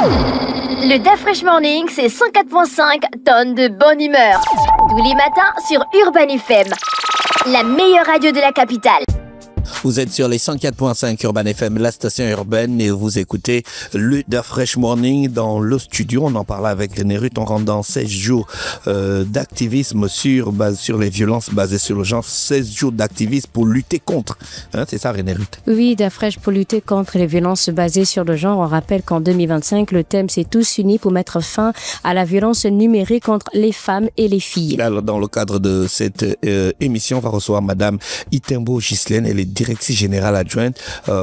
Le DAF Fresh Morning, c'est 104.5 tonnes de bonne humeur. Tous les matins sur Urban FM, la meilleure radio de la capitale. Vous êtes sur les 104.5 Urban FM, la station urbaine, et vous écoutez le DAF Fresh Morning dans le studio. On en parlait avec Nérut. On rentre dans 16 jours d'activisme sur les violences basées sur le genre. 16 jours d'activisme pour lutter contre. C'est ça, Nérut? Oui, DAF Fresh, pour lutter contre les violences basées sur le genre. On rappelle qu'en 2025, le thème c'est tous unis pour mettre fin à la violence numérique contre les femmes et les filles. Alors, dans le cadre de cette émission, on va recevoir Madame Itembo Ghislaine. Elle est directrice générale adjointe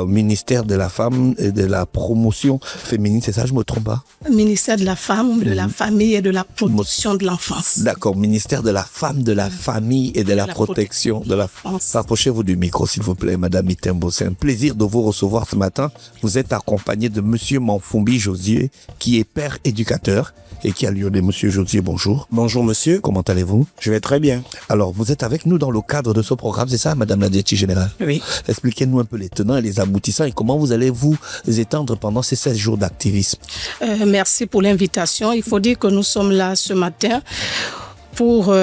ministère de la Femme et de la Promotion féminine, c'est ça, je me trompe pas? Ministère de la Femme, de la Famille et de la Protection de l'Enfance. D'accord, ministère de la Femme, de la Famille et de la Protection de l'Enfance. Rapprochez-vous du micro, s'il vous plaît, Madame Itembo. C'est un plaisir de vous recevoir ce matin. Vous êtes accompagné de Monsieur Manfumbi Josier, qui est père éducateur et qui a lyonnais. Monsieur Josier, bonjour. Bonjour, monsieur. Comment allez-vous? Je vais très bien. Alors, vous êtes avec nous dans le cadre de ce programme, c'est ça, Madame la directrice générale? Oui. Expliquez-nous un peu les tenants et les aboutissants et comment vous allez vous étendre pendant ces 16 jours d'activisme. Merci pour l'invitation. Il faut dire que nous sommes là ce matin pour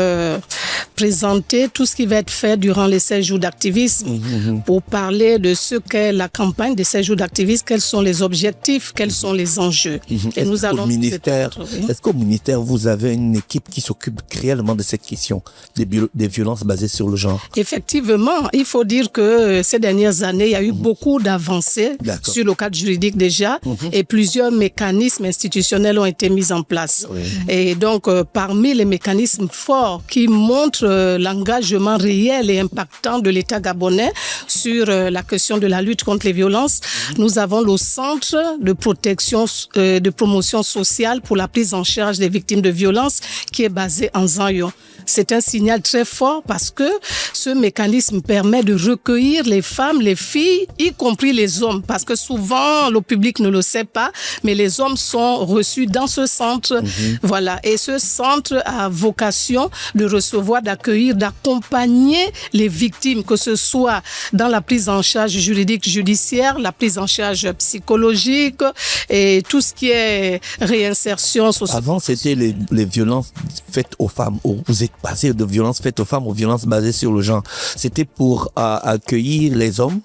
présenter tout ce qui va être fait durant les 16 jours d'activisme, pour parler de ce qu'est la campagne des 16 jours d'activisme, quels sont les objectifs, quels sont les enjeux. Et nous allons Est-ce qu'au ministère, vous avez une équipe qui s'occupe réellement de cette question des violences basées sur le genre? Effectivement, il faut dire que ces dernières années, il y a eu beaucoup d'avancées sur le cadre juridique déjà, et plusieurs mécanismes institutionnels ont été mis en place. Et donc, parmi les mécanismes forts qui montrent l'engagement réel et impactant de l'État gabonais sur la question de la lutte contre les violences, nous avons le centre de protection, de promotion sociale pour la prise en charge des victimes de violences qui est basé en Zaïon. C'est un signal très fort parce que ce mécanisme permet de recueillir les femmes, les filles, y compris les hommes, parce que souvent le public ne le sait pas, mais les hommes sont reçus dans ce centre. Voilà. Et ce centre a vocation de recevoir, d'accueillir, d'accompagner les victimes, que ce soit dans la prise en charge juridique, judiciaire, la prise en charge psychologique et tout ce qui est réinsertion sociale. Avant, c'était les violences faites aux femmes. Vous êtes passé de violences faites aux femmes aux violences basées sur le genre. C'était pour accueillir les hommes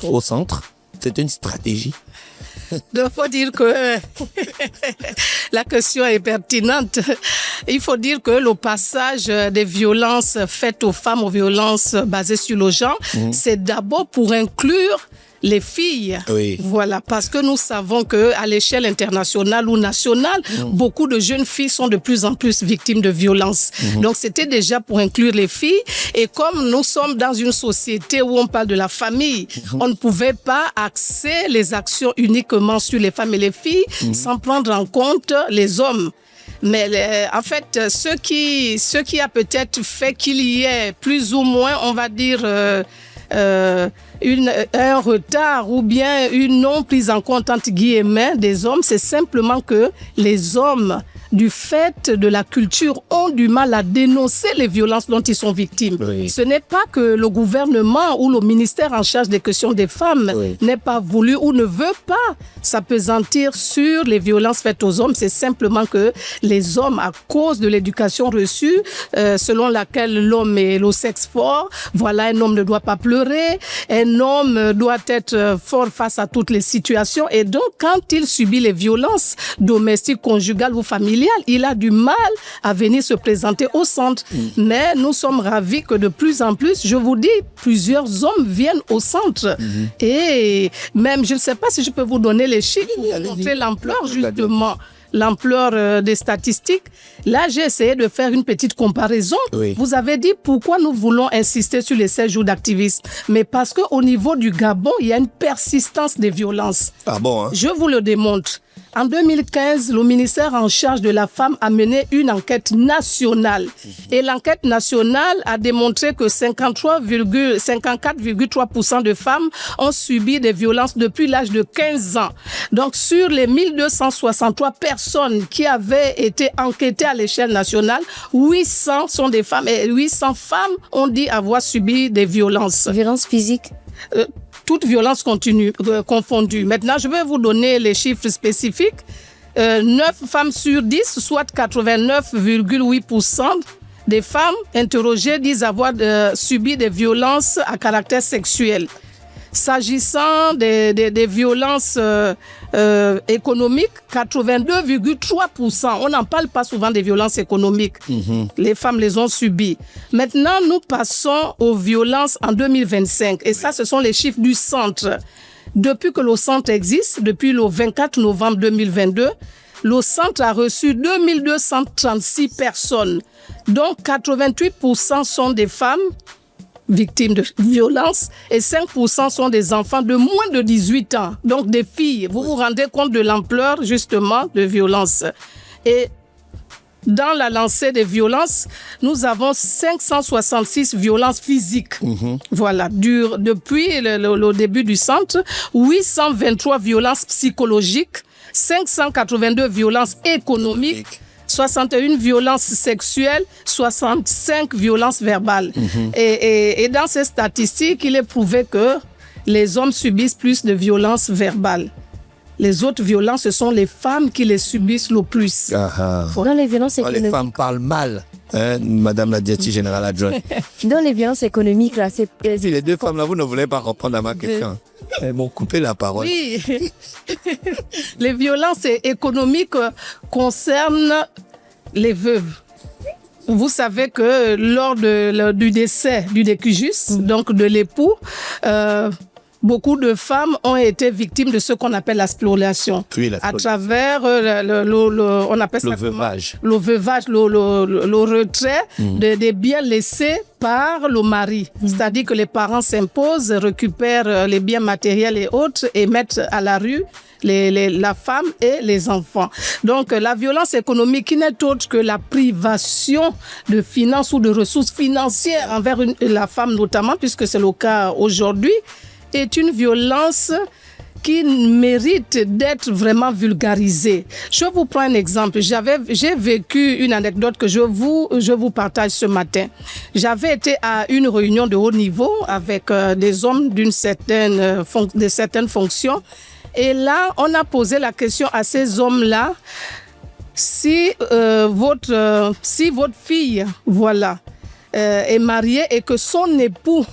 au centre. C'était une stratégie. Il faut dire que la question est pertinente. Il faut dire que le passage des violences faites aux femmes aux violences basées sur le genre, c'est d'abord pour inclure les filles. Oui. Voilà, parce que nous savons que à l'échelle internationale ou nationale, beaucoup de jeunes filles sont de plus en plus victimes de violences. Donc c'était déjà pour inclure les filles. Et comme nous sommes dans une société où on parle de la famille, on ne pouvait pas axer les actions uniquement sur les femmes et les filles sans prendre en compte les hommes. Mais en fait, ce qui a peut-être fait qu'il y ait plus ou moins, on va dire, un retard ou bien une non prise en compte entre guillemets des hommes, c'est simplement que les hommes, du fait de la culture, ont du mal à dénoncer les violences dont ils sont victimes. Oui. Ce n'est pas que le gouvernement ou le ministère en charge des questions des femmes n'ait pas voulu ou ne veut pas s'appesantir sur les violences faites aux hommes. C'est simplement que les hommes, à cause de l'éducation reçue, selon laquelle l'homme est le sexe fort, voilà, un homme ne doit pas pleurer, un homme doit être fort face à toutes les situations. Et donc, quand il subit les violences domestiques, conjugales ou familiales, il a du mal à venir se présenter au centre. Mais nous sommes ravis que de plus en plus, je vous dis, plusieurs hommes viennent au centre. Et même, je ne sais pas si je peux vous donner les chiffres pour montrer l'ampleur, justement. L'ampleur des statistiques. Là, j'ai essayé de faire une petite comparaison. Vous avez dit pourquoi nous voulons insister sur les 16 jours d'activisme. Mais parce qu'au niveau du Gabon, il y a une persistance des violences. Ah bon, hein? Je vous le démontre. En 2015, le ministère en charge de la femme a mené une enquête nationale. Et l'enquête nationale a démontré que 54,3% de femmes ont subi des violences depuis l'âge de 15 ans. Donc, sur les 1263 personnes qui avaient été enquêtées à l'échelle nationale, 800 sont des femmes et 800 femmes ont dit avoir subi des violences. Violence physique? Toute violence confondue. Maintenant, je vais vous donner les chiffres spécifiques. 9 femmes sur 10, soit 89,8% des femmes interrogées disent avoir subi des violences à caractère sexuel. S'agissant des violences économiques, 82,3%. On n'en parle pas souvent des violences économiques. Les femmes les ont subies. Maintenant, nous passons aux violences en 2025. Et ça, ce sont les chiffres du centre. Depuis que le centre existe, depuis le 24 novembre 2022, le centre a reçu 2236 personnes, dont 88% sont des femmes victimes de violences et 5% sont des enfants de moins de 18 ans, donc des filles. Vous vous rendez compte de l'ampleur justement de violences. Et dans la lancée des violences, nous avons 566 violences physiques. Voilà, depuis le début du centre, 823 violences psychologiques, 582 violences économiques, 61 violences sexuelles, 65 violences verbales. Et dans ces statistiques, il est prouvé que les hommes subissent plus de violences verbales. Les autres violences, ce sont les femmes qui les subissent le plus. Dans les violences économiques... Les femmes parlent mal, hein, Madame la directrice générale adjointe. Dans les violences économiques, là, c'est... Si les deux femmes là, vous ne voulez pas répondre à ma question. Elles m'ont coupé la parole. Oui. Les violences économiques concernent les veuves. Vous savez que lors du décès du décujus, donc de l'époux, beaucoup de femmes ont été victimes de ce qu'on appelle la spoliation. Oui, à travers on appelle ça le veuvage. Le veuvage, le retrait des biens laissés par le mari. C'est-à-dire que les parents s'imposent, récupèrent les biens matériels et autres et mettent à la rue la femme et les enfants. Donc la violence économique qui n'est autre que la privation de finances ou de ressources financières envers la femme notamment, puisque c'est le cas aujourd'hui, est une violence qui mérite d'être vraiment vulgarisée. Je vous prends un exemple. J'ai vécu une anecdote que je vous partage ce matin. J'avais été à une réunion de haut niveau avec des hommes de certaines fonctions. Et là, on a posé la question à ces hommes-là, si votre fille, voilà, est mariée et que son époux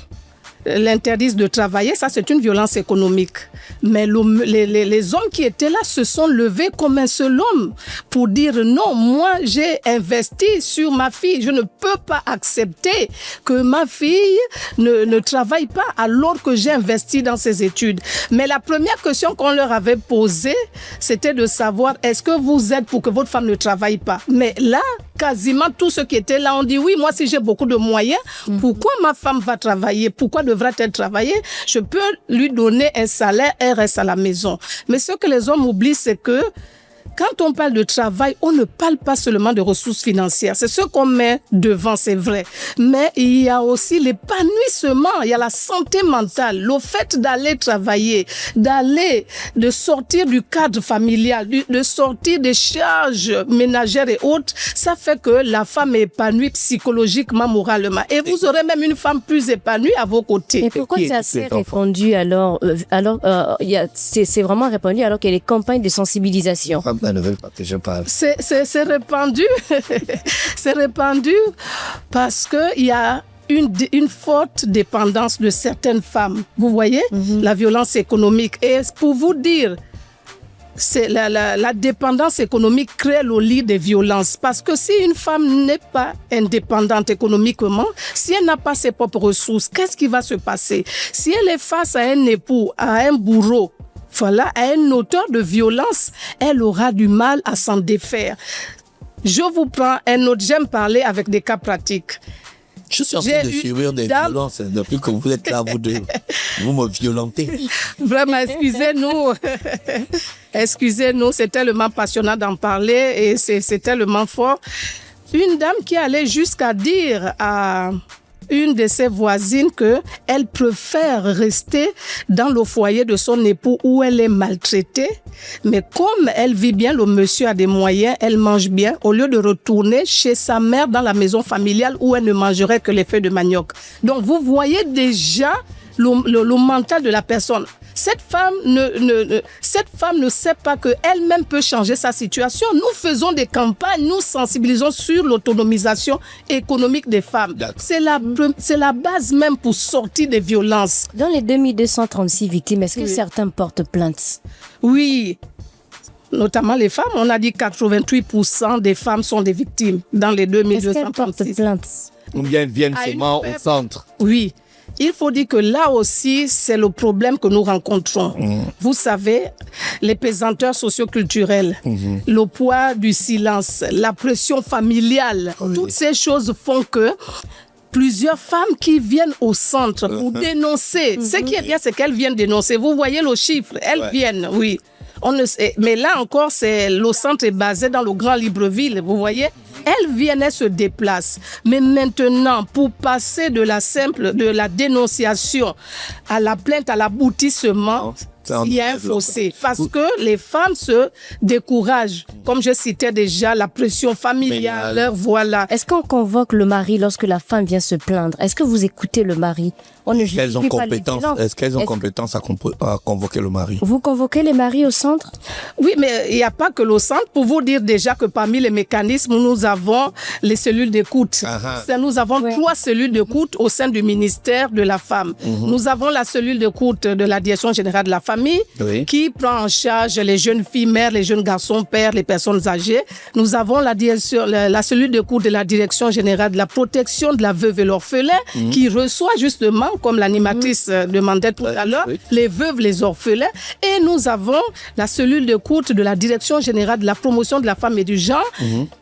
l'interdisent de travailler, ça c'est une violence économique. Mais les hommes qui étaient là se sont levés comme un seul homme pour dire non, moi j'ai investi sur ma fille, je ne peux pas accepter que ma fille ne travaille pas alors que j'ai investi dans ses études. Mais la première question qu'on leur avait posée, c'était de savoir est-ce que vous êtes pour que votre femme ne travaille pas? Mais là, quasiment tous ceux qui étaient là ont dit oui, moi si j'ai beaucoup de moyens, pourquoi ma femme va travailler? Pourquoi devrait-elle travailler? Je peux lui donner un salaire, elle reste à la maison. Mais ce que les hommes oublient, c'est que quand on parle de travail, on ne parle pas seulement de ressources financières. C'est ce qu'on met devant, c'est vrai. Mais il y a aussi l'épanouissement, il y a la santé mentale, le fait d'aller travailler, de sortir du cadre familial, de sortir des charges ménagères et autres. Ça fait que la femme est épanouie psychologiquement, moralement. Et vous aurez même une femme plus épanouie à vos côtés. Et pourquoi c'est assez répandu alors c'est vraiment répandu alors qu'il y a des campagnes de sensibilisation? Ne veulent pas que je parle. C'est répandu. C'est répandu parce qu'il y a une forte dépendance de certaines femmes. Vous voyez, la violence économique. Et pour vous dire, c'est la dépendance économique crée le lit des violences. Parce que si une femme n'est pas indépendante économiquement, si elle n'a pas ses propres ressources, qu'est-ce qui va se passer? Si elle est face à un époux, à un bourreau, voilà, à un auteur de violence, elle aura du mal à s'en défaire. Je vous prends un autre, j'aime parler avec des cas pratiques. Je suis en train de subir des violences depuis que vous êtes là, vous deux. Vous me violentez. Vraiment, excusez-nous. Excusez-nous, c'est tellement passionnant d'en parler et c'est tellement fort. Une dame qui allait jusqu'à dire à une de ses voisines qu'elle préfère rester dans le foyer de son époux où elle est maltraitée. Mais comme elle vit bien, le monsieur a des moyens, elle mange bien, au lieu de retourner chez sa mère dans la maison familiale où elle ne mangerait que les feuilles de manioc. Donc vous voyez déjà le mental de la personne. cette femme ne sait pas qu'elle-même peut changer sa situation. Nous faisons des campagnes, nous sensibilisons sur l'autonomisation économique des femmes. C'est la base même pour sortir des violences. Dans les 2236 victimes, est-ce que certains portent plainte? Oui. Notamment les femmes, on a dit 88% des femmes sont des victimes dans les 2236. Est-ce qu'elles portent plainte? Ou bien viennent seulement au centre? Oui. Il faut dire que là aussi, c'est le problème que nous rencontrons. Vous savez, les pesanteurs socioculturelles, le poids du silence, la pression familiale, toutes ces choses font que plusieurs femmes qui viennent au centre pour dénoncer. Ce qui est bien, c'est qu'elles viennent dénoncer. Vous voyez le chiffre, elles viennent, oui. On ne sait, mais là encore, le centre est basé dans le Grand Libreville, vous voyez. Elles viennent, elles se déplacent. Mais maintenant, pour passer de la dénonciation à la plainte, à l'aboutissement, il y a un fossé. Parce que les femmes se découragent. Comme je citais déjà, la pression familiale, voilà. Est-ce qu'on convoque le mari lorsque la femme vient se plaindre? Est-ce que vous écoutez le mari? Est-ce qu'elles ont compétence à convoquer le mari? Vous convoquez les maris au centre? Oui, mais il n'y a pas que le centre. Pour vous dire déjà que parmi les mécanismes, nous avons les cellules d'écoute. Nous avons 3 cellules d'écoute au sein du ministère de la Femme. Nous avons la cellule d'écoute de la Direction générale de la famille qui prend en charge les jeunes filles mères, les jeunes garçons pères, les personnes âgées. Nous avons la cellule d'écoute de la Direction générale de la protection de la veuve et l'orphelin qui reçoit justement, comme l'animatrice demandait tout à l'heure, les veuves, les orphelins. Et nous avons la cellule d'écoute de la Direction générale de la promotion de la femme et du genre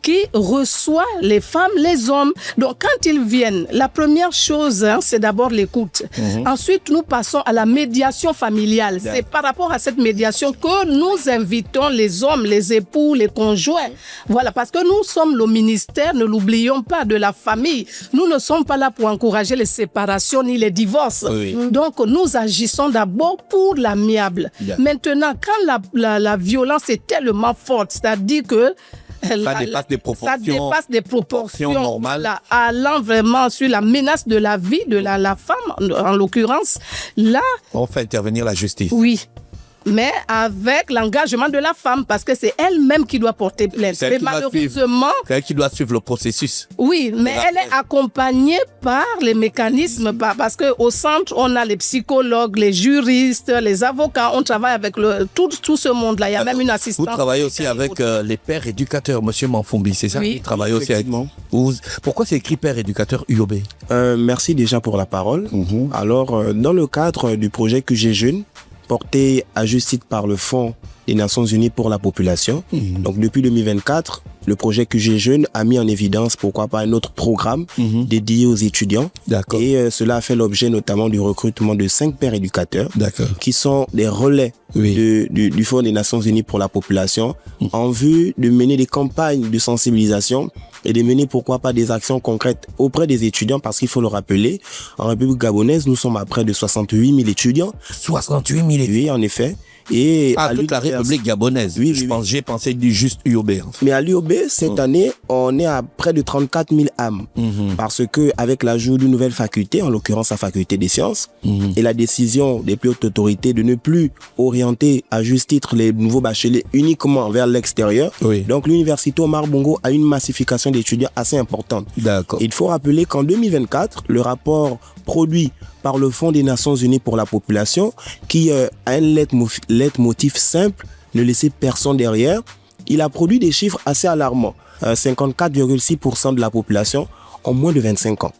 qui reçoit les femmes, les hommes. Donc quand ils viennent, la première chose, c'est d'abord l'écoute. Ensuite, nous passons à la médiation familiale. C'est par rapport à cette médiation que nous invitons les hommes, les époux, les conjoints. Voilà, parce que nous sommes le ministère, ne l'oublions pas, de la famille. Nous ne sommes pas là pour encourager les séparations ni les divorces. Donc, nous agissons d'abord pour l'amiable. Maintenant, quand la violence est tellement forte, c'est-à-dire que ça dépasse des proportions normales, allant vraiment sur la menace de la vie de la femme, en l'occurrence, là... On fait intervenir la justice. Oui. Mais avec l'engagement de la femme, parce que c'est elle-même qui doit porter plainte. Mais malheureusement... C'est elle qui doit suivre le processus. Oui, mais elle est accompagnée par les mécanismes, parce qu'au centre, on a les psychologues, les juristes, les avocats, on travaille avec tout ce monde-là. Il y a même une assistante. Vous travaillez aussi avec les pères éducateurs, monsieur Manfumbi, c'est ça? Oui, il travaille aussi avec... Pourquoi c'est écrit père éducateur UOB? Merci déjà pour la parole. Alors, dans le cadre du projet QG Jeunes, porté à juste titre par le Fonds des Nations Unies pour la population. Donc depuis 2024, le projet QG Jeunes a mis en évidence, pourquoi pas, un autre programme dédié aux étudiants. Et cela a fait l'objet notamment du recrutement de 5 pères éducateurs qui sont des relais du Fonds des Nations Unies pour la population en vue de mener des campagnes de sensibilisation et de mener, pourquoi pas, des actions concrètes auprès des étudiants, parce qu'il faut le rappeler, en République gabonaise, nous sommes à près de 68 000 étudiants. 68 000 étudiants? Oui, en effet. Et à toute la République gabonaise. J'ai pensé du juste UOB. En fait. Mais à l'UOB, cette année, on est à près de 34 000 âmes. Parce que avec l'ajout d'une nouvelle faculté, en l'occurrence la faculté des sciences, et la décision des plus hautes autorités de ne plus orienter à juste titre les nouveaux bacheliers uniquement vers l'extérieur, donc l'université Omar Bongo a une massification d'étudiants assez importante. Il faut rappeler qu'en 2024, le rapport produit par le Fonds des Nations Unies pour la population, qui a un leitmotiv simple, ne laisser personne derrière, il a produit des chiffres assez alarmants. 54,6% de la population ont moins de 25 ans.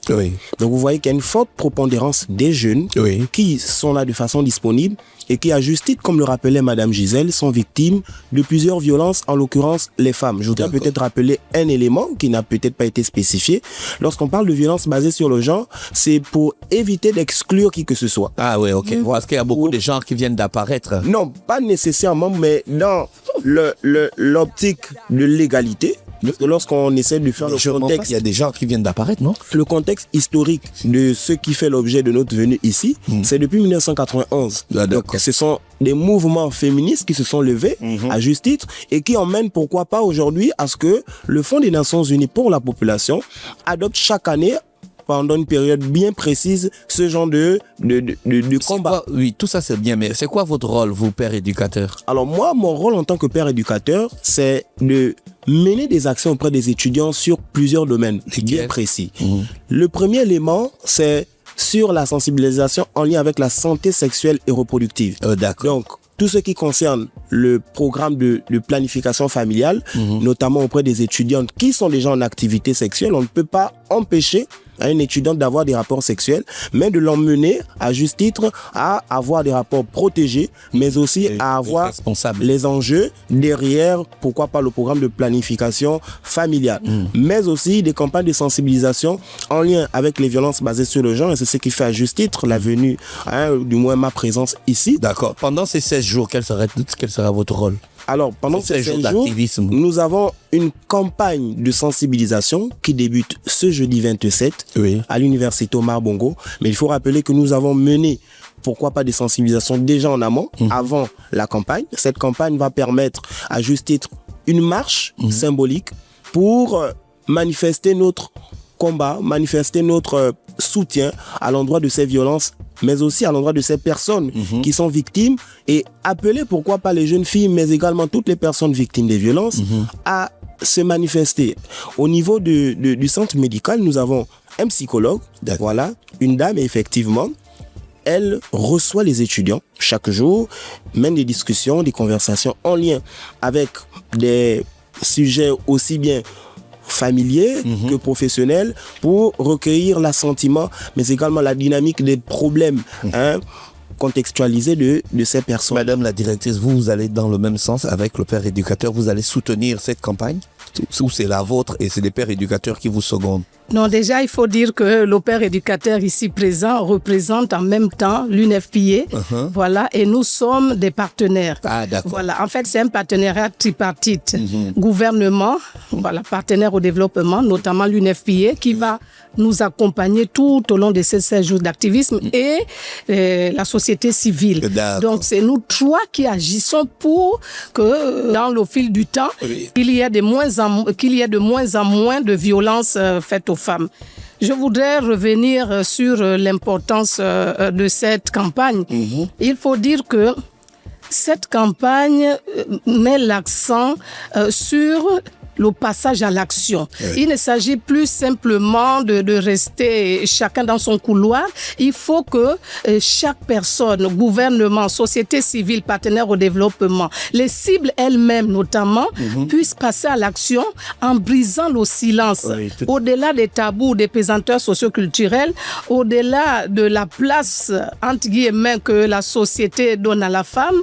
Donc vous voyez qu'il y a une forte prépondérance des jeunes qui sont là de façon disponible et qui, à juste titre, comme le rappelait Madame Gisèle, sont victimes de plusieurs violences, en l'occurrence les femmes. Je voudrais peut-être rappeler un élément qui n'a peut-être pas été spécifié. Lorsqu'on parle de violence basée sur le genre, c'est pour éviter d'exclure qui que ce soit. Ah oui, ok. Parce qu'il y a beaucoup de genres qui viennent d'apparaître. Non, pas nécessairement, mais dans l'optique de l'égalité, parce que lorsqu'on essaie de faire le contexte... Il y a des gens qui viennent d'apparaître, non? Le contexte historique de ce qui fait l'objet de notre venue ici, c'est depuis 1991. Donc, ce sont des mouvements féministes qui se sont levés à juste titre et qui emmènent, pourquoi pas, aujourd'hui à ce que le Fonds des Nations Unies pour la population adopte chaque année pendant une période bien précise ce genre de combat. Oui, tout ça c'est bien, mais c'est quoi votre rôle, vous, père éducateur? Alors moi, mon rôle en tant que père éducateur, c'est de mener des actions auprès des étudiants sur plusieurs domaines bien précis. Le premier élément, c'est sur la sensibilisation en lien avec la santé sexuelle et reproductive. D'accord. Donc, tout ce qui concerne le programme de planification familiale, notamment auprès des étudiantes qui sont déjà en activité sexuelle, on ne peut pas empêcher à une étudiante d'avoir des rapports sexuels, mais de l'emmener à juste titre à avoir des rapports protégés, mais aussi à avoir les enjeux derrière, pourquoi pas le programme de planification familiale, mais aussi des campagnes de sensibilisation en lien avec les violences basées sur le genre, et c'est ce qui fait à juste titre la venue, du moins ma présence ici. D'accord. Pendant ces 16 jours, quel sera votre rôle? Alors, pendant ces 16 jours, nous avons une campagne de sensibilisation qui débute ce jeudi 27 à l'université Omar Bongo. Mais il faut rappeler que nous avons mené, pourquoi pas, des sensibilisations déjà en amont, avant la campagne. Cette campagne va permettre, à juste titre, une marche symbolique pour manifester notre combat, manifester notre soutien à l'endroit de ces violences, mais aussi à l'endroit de ces personnes qui sont victimes, et appeler, pourquoi pas, les jeunes filles, mais également toutes les personnes victimes des violences à se manifester. Au niveau du centre médical, nous avons un psychologue, voilà, une dame, effectivement. Elle reçoit les étudiants chaque jour, mène des discussions, des conversations en lien avec des sujets aussi bien familiers que professionnels, pour recueillir l'assentiment, mais également la dynamique des problèmes contextualisés de ces personnes. Madame la directrice, vous allez dans le même sens avec le père éducateur, vous allez soutenir cette campagne, ou c'est la vôtre et c'est les pères éducateurs qui vous secondent? Non, déjà, il faut dire que le père éducateur ici présent représente en même temps l'UNFPA, voilà, et nous sommes des partenaires. Ah, d'accord. Voilà, en fait, c'est un partenariat tripartite. Gouvernement, voilà, partenaire au développement, notamment l'UNFPA, qui va nous accompagner tout au long de ces 16 jours d'activisme, et la société civile. Donc, c'est nous trois qui agissons pour que, dans le fil du temps, qu'il y ait de moins en moins de violences faites aux femmes. Je voudrais revenir sur l'importance de cette campagne. Il faut dire que cette campagne met l'accent sur le passage à l'action. Il ne s'agit plus simplement de rester chacun dans son couloir. Il faut que chaque personne, gouvernement, société civile, partenaire au développement, les cibles elles-mêmes notamment, puissent passer à l'action en brisant le silence. Au-delà des tabous, des pesanteurs socioculturelles, au-delà de la place, entre guillemets, que la société donne à la femme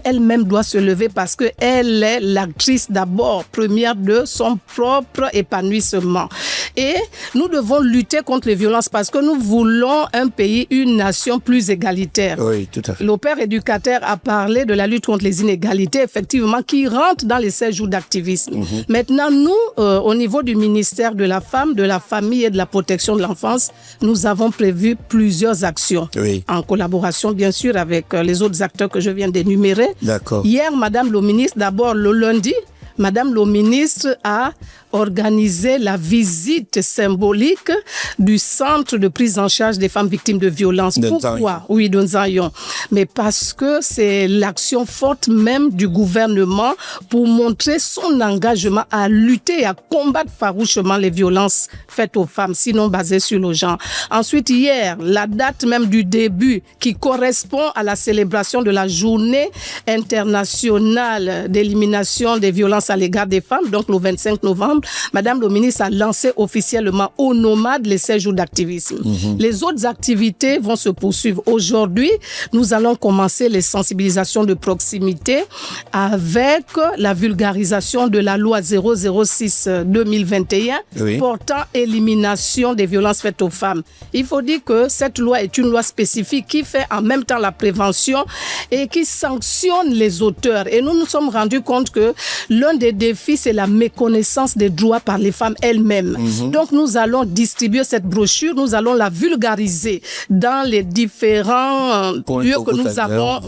elle-même doit se lever, parce qu'elle est l'actrice d'abord, première de son propre épanouissement. Et nous devons lutter contre les violences, parce que nous voulons un pays, une nation plus égalitaire. Oui, tout à fait. Le père éducateur a parlé de la lutte contre les inégalités, effectivement, qui rentre dans les 16 jours d'activisme. Maintenant, nous, au niveau du ministère de la Femme, de la Famille et de la Protection de l'Enfance, nous avons prévu plusieurs actions. En collaboration, bien sûr, avec les autres acteurs que je viens d'énumérer. D'accord. Hier, Madame le ministre, d'abord le lundi, Madame le ministre a organisé la visite symbolique du centre de prise en charge des femmes victimes de violences. Pourquoi? Oui, de Nzayon. Mais parce que c'est l'action forte même du gouvernement pour montrer son engagement à lutter et à combattre farouchement les violences faites aux femmes, sinon basées sur le genre. Ensuite, hier, la date même du début qui correspond à la célébration de la journée internationale d'élimination des violences à l'égard des femmes, donc le 25 novembre, Madame le ministre a lancé officiellement au Nomade les 16 jours d'activisme. Les autres activités vont se poursuivre. Aujourd'hui, nous allons commencer les sensibilisations de proximité avec la vulgarisation de la loi 006-2021 portant élimination des violences faites aux femmes. Il faut dire que cette loi est une loi spécifique qui fait en même temps la prévention et qui sanctionne les auteurs. Et nous nous sommes rendus compte que l'un des défis, c'est la méconnaissance des droits par les femmes elles-mêmes. Donc, nous allons distribuer cette brochure, nous allons la vulgariser dans les différents lieux que nous avons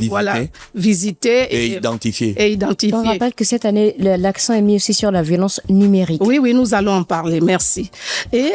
visités et identifiés. On rappelle que cette année, l'accent est mis aussi sur la violence numérique. Oui, nous allons en parler. Merci. Et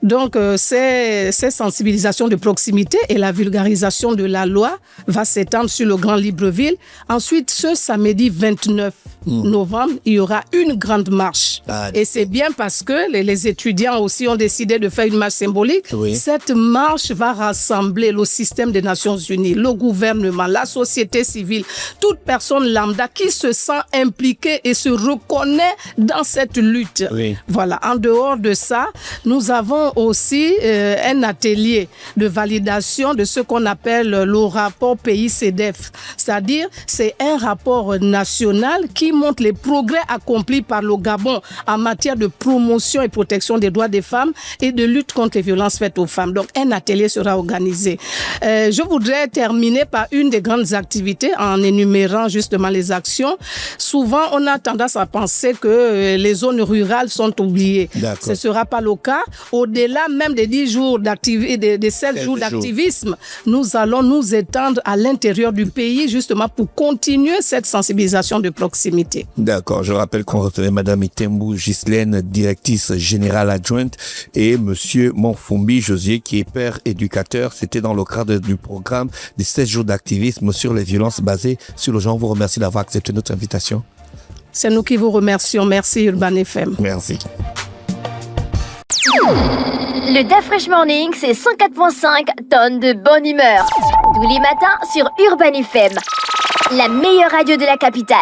Donc, ces sensibilisations de proximité et la vulgarisation de la loi va s'étendre sur le Grand Libreville. Ensuite, ce samedi 29 novembre, il y aura une grande marche. Et c'est bien parce que les étudiants aussi ont décidé de faire une marche symbolique. Oui. Cette marche va rassembler le système des Nations Unies, le gouvernement, la société civile, toute personne lambda qui se sent impliquée et se reconnaît dans cette lutte. Oui. Voilà. En dehors de ça, nous avons aussi un atelier de validation de ce qu'on appelle le rapport pays-CEDEF. C'est-à-dire, c'est un rapport national qui montre les progrès accomplis par le Gabon en matière de promotion et protection des droits des femmes et de lutte contre les violences faites aux femmes. Donc, un atelier sera organisé. Je voudrais terminer par une des grandes activités en énumérant justement les actions. Souvent, on a tendance à penser que les zones rurales sont oubliées. Ce ne sera pas le cas. Au-delà même des 10 jours d'activité, des 7 jours d'activisme, nous allons nous étendre à l'intérieur du pays justement pour continuer cette sensibilisation de proximité. D'accord. Je rappelle qu'on recevait Madame Itembou Ghislaine, directrice générale adjointe, et Monsieur Monfumbi Josier, qui est père éducateur. C'était dans le cadre du programme des 16 jours d'activisme sur les violences basées sur le genre. On vous remercie d'avoir accepté notre invitation. C'est nous qui vous remercions. Merci Urban FM. Merci. Le DAF Fresh Morning, c'est 104.5 tonnes de bonne humeur. Tous les matins sur Urban FM, la meilleure radio de la capitale.